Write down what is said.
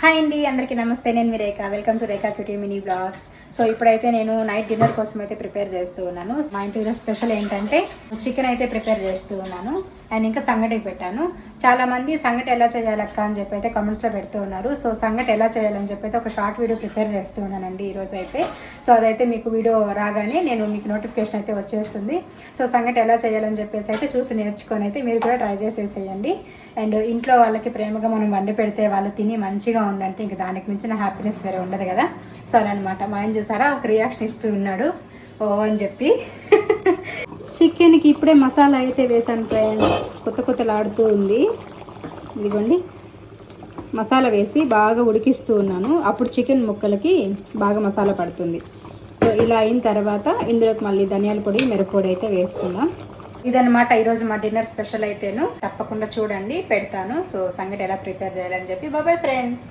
Hi అండి, అందరికీ నమస్తే. నేను మీ Rekha. Welcome to Rekha cutie mini blogs. So ఇప్పుడైతే నేను నైట్ డిన్నర్ కోసం అయితే ప్రిపేర్ చేస్తూ ఉన్నాను. మా ఇంట్లో స్పెషల్ ఏంటంటే చికెన్ అయితే ప్రిపేర్ చేస్తూ ఉన్నాను అండ్ ఇంకా సంగటికి పెట్టాను. చాలామంది సంగటి ఎలా చేయాలక్క అని చెప్పి అయితే కమెంట్స్లో పెడుతూ ఉన్నారు. సో సంగటి ఎలా చేయాలని చెప్పి అయితే ఒక షార్ట్ వీడియో ప్రిపేర్ చేస్తూ ఉన్నానండి ఈరోజు అయితే. సో అదైతే మీకు వీడియో రాగానే నేను మీకు నోటిఫికేషన్ అయితే వచ్చేస్తుంది. సో సంగటి ఎలా చేయాలని చెప్పేసి అయితే చూసి నేర్చుకొని అయితే మీరు కూడా ట్రై చేసేసేయండి. అండ్ ఇంట్లో వాళ్ళకి ప్రేమగా మనం వండి పెడితే వాళ్ళు తిని మంచిగా ఉందంటే ఇంక దానికి మించిన హ్యాపీనెస్ వేరే ఉండదు కదా. సో అలా అనమాట. మా ఆయన చూసారా ఒక రియాక్షన్ ఇస్తూ ఉన్నాడు ఓ అని చెప్పి. చికెన్కి ఇప్పుడే మసాలా అయితే వేసాను ఫ్రెండ్స్. కొత్తలాడుతూ ఉంది. ఇదిగోండి మసాలా వేసి బాగా ఉడికిస్తూ ఉన్నాను. అప్పుడు చికెన్ ముక్కలకి బాగా మసాలా పడుతుంది. సో ఇలా అయిన తర్వాత ఇందులోకి మళ్ళీ ధనియాల పొడి, మిరప్పొడి అయితే వేసుకుందాం. ఇదనమాట ఈరోజు మా డిన్నర్ స్పెషల్ అయితేను. తప్పకుండా చూడండి, పెడతాను. సో సంగటి ఎలా ప్రిపేర్ చేయాలని చెప్పి. Bye friends.